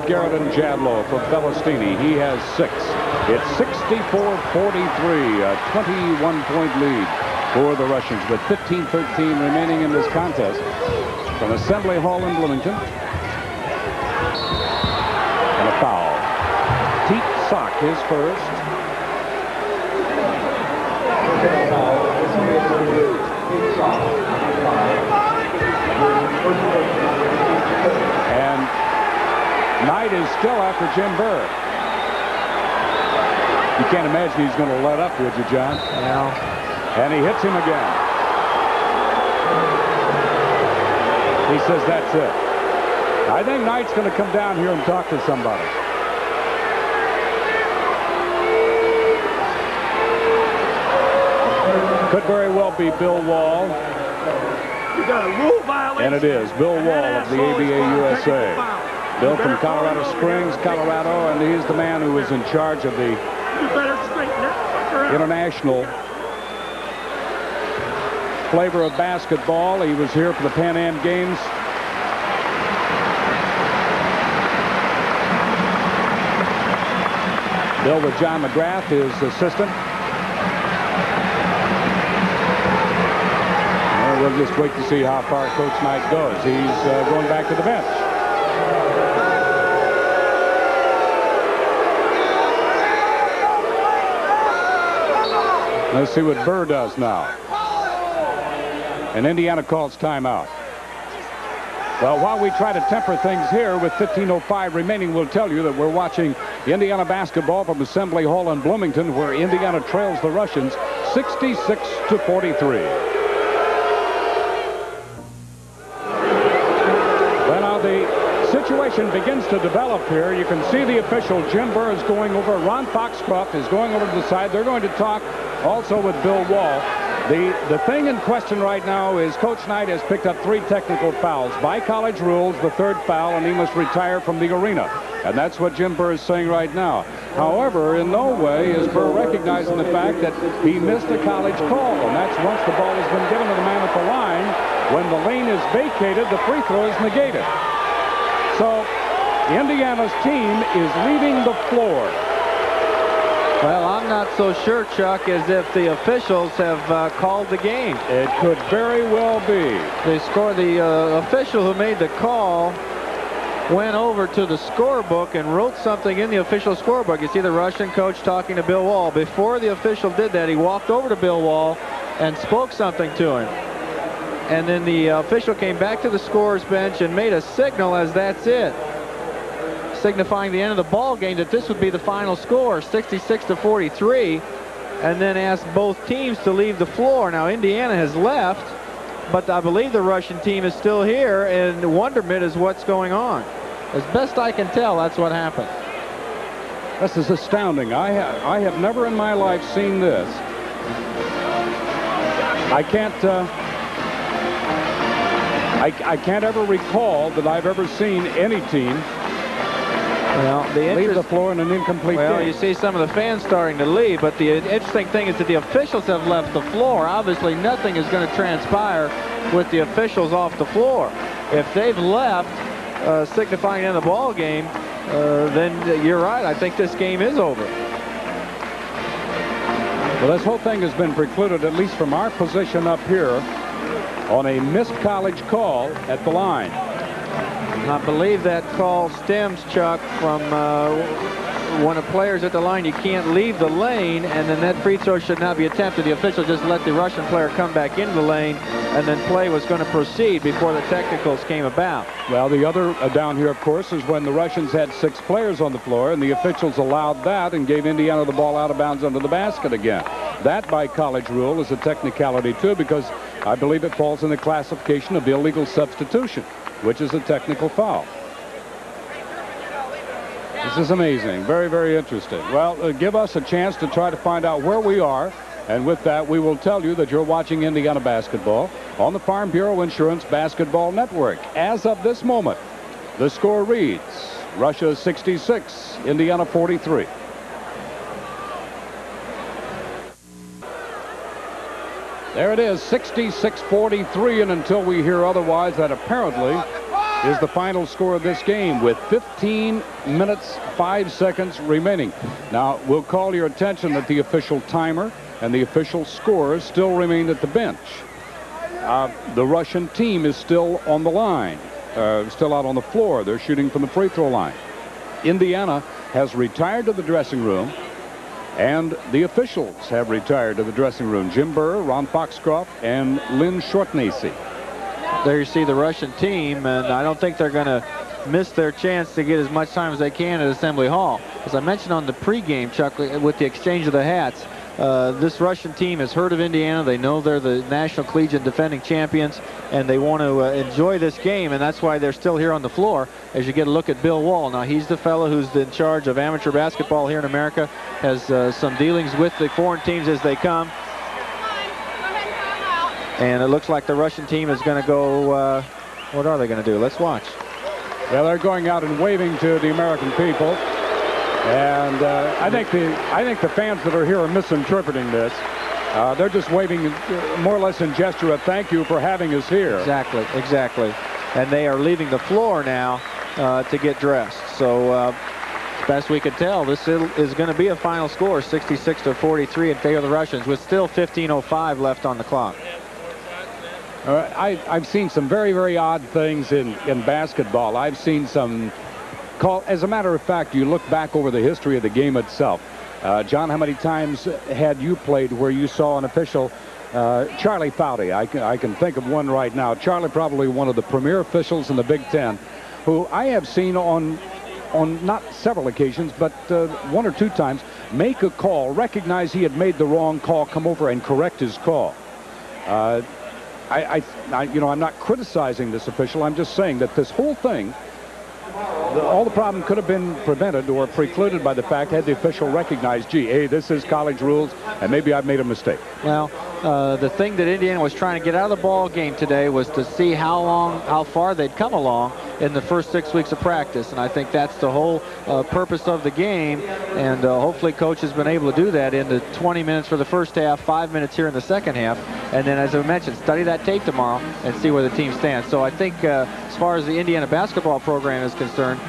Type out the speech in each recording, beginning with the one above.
Garrett and Jadlow for Bellastini. He has 6. It's 64-43, a 21-point lead for the Russians with 15-13 remaining in this contest from Assembly Hall in Bloomington. And a foul. Teat Sock, his first. And Knight is still after Jim Burr. You can't imagine he's going to let up, would you, John? No. And he hits him again. He says that's it. I think Knight's going to come down here and talk to somebody. Could very well be Bill Wall. You got a rule violation. And it is Bill Wall of the ABA USA. Bill from Colorado Springs, Colorado, and he's the man who is in charge of the international flavor of basketball. He was here for the Pan Am Games. Bill with John McGrath, his assistant. And we'll just wait to see how far Coach Knight goes. He's going back to the bench. Let's see what Burr does now. And Indiana calls timeout. Well, while we try to temper things here with 15:05 remaining, we'll tell you that we're watching Indiana basketball from Assembly Hall in Bloomington, where Indiana trails the Russians 66-43. Well, now the situation begins to develop here. You can see the official, Jim Burr, is going over. Ron Foxcroft is going over to the side. They're going to talk also with Bill Wall. The thing in question right now is Coach Knight has picked up 3 technical fouls. By college rules, the 3rd foul, and he must retire from the arena. And that's what Jim Burr is saying right now. However, in no way is Burr recognizing the fact that he missed a college call. And that's once the ball has been given to the man at the line. When the lane is vacated, the free throw is negated. So Indiana's team is leaving the floor. Well, I'm not so sure, Chuck, as if the officials have called the game. It could very well be. The official who made the call went over to the scorebook and wrote something in the official scorebook. You see the Russian coach talking to Bill Wall. Before the official did that, he walked over to Bill Wall and spoke something to him. And then the official came back to the scorer's bench and made a signal as that's it, signifying the end of the ball game, that this would be the final score, 66-43, and then asked both teams to leave the floor. Now Indiana has left, but I believe the Russian team is still here, and wonderment is what's going on. As best I can tell, that's what happened. This is astounding. I have never in my life seen this. I can't ever recall that I've ever seen any team leave the floor in an incomplete game. You see some of the fans starting to leave, but the interesting thing is that the officials have left the floor. Obviously, nothing is going to transpire with the officials off the floor. If they've left, signifying the end of the ball game, then you're right. I think this game is over. Well, this whole thing has been precluded, at least from our position up here, on a missed college call at the line. I believe that call stems, Chuck, from when a player's at the line, you can't leave the lane, and then that free throw should not be attempted. The official just let the Russian player come back into the lane, and then play was going to proceed before the technicals came about. Well, the other down here, of course, is when the Russians had 6 players on the floor, and the officials allowed that and gave Indiana the ball out of bounds under the basket again. That, by college rule, is a technicality, too, because I believe it falls in the classification of illegal substitution, which is a technical foul. This is amazing. Very, very interesting. Well, give us a chance to try to find out where we are. And with that, we will tell you that you're watching Indiana basketball on the Farm Bureau Insurance Basketball Network. As of this moment, the score reads Russia 66, Indiana 43. There it is, 66-43, and until we hear otherwise, that apparently is the final score of this game with 15 minutes, 5 seconds remaining. Now, we'll call your attention that the official timer and the official scores still remain at the bench. The Russian team is still on the line, still out on the floor. They're shooting from the free throw line. Indiana has retired to the dressing room, and the officials have retired to the dressing room. Jim Burr, Ron Foxcroft, and Lynn Shortnacey. There you see the Russian team, and I don't think they're going to miss their chance to get as much time as they can at Assembly Hall. As I mentioned on the pregame, Chuck, with the exchange of the hats, this Russian team has heard of Indiana. They know they're the National Collegiate defending champions, and they want to enjoy this game, and that's why they're still here on the floor. As you get a look at Bill Wall, now he's the fellow who's in charge of amateur basketball here in America, has some dealings with the foreign teams as they come. And it looks like the Russian team is going to go, what are they going to do? Let's watch. Yeah, they're going out and waving to the American people. And I think the fans that are here are misinterpreting this. They're just waving more or less in gesture of thank you for having us here. Exactly, exactly. And they are leaving the floor now to get dressed. So as best we can tell, this is going to be a final score, 66-43 in favor of the Russians, with still 15:05 left on the clock. I've seen some very, very odd things in basketball. I've seen some call. As a matter of fact, you look back over the history of the game itself. John, how many times had you played where you saw an official, Charlie Foudy, I can think of one right now. Charlie, probably one of the premier officials in the Big Ten, who I have seen on not several occasions, but 1 or 2 times, make a call, recognize he had made the wrong call, come over and correct his call. I'm not criticizing this official. I'm just saying that this whole thing, all the problem could have been prevented or precluded by the fact had the official recognized, gee, hey, this is college rules, and maybe I've made a mistake. Well, the thing that Indiana was trying to get out of the ball game today was to see how far they'd come along in the first 6 weeks of practice, and I think that's the whole purpose of the game, and hopefully Coach has been able to do that in the 20 minutes for the first half, 5 minutes here in the second half, and then, as I mentioned, study that tape tomorrow and see where the team stands. So I think as far as the Indiana basketball program is concerned,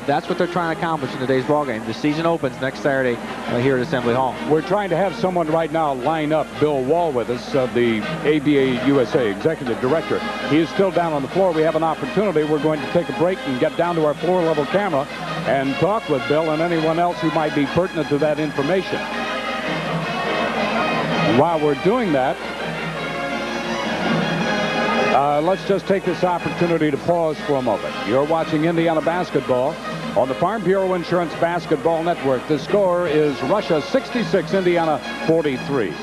that's what they're trying to accomplish in today's ball game. The season opens next Saturday here at Assembly Hall. We're trying to have someone right now line up Bill Wall with us, the ABA USA Executive Director. He is still down on the floor. We have an opportunity. We're going to take a break and get down to our floor level camera and talk with Bill and anyone else who might be pertinent to that information. While we're doing that, let's just take this opportunity to pause for a moment. You're watching Indiana basketball on the Farm Bureau Insurance Basketball Network. The score is Russia 66, Indiana 43.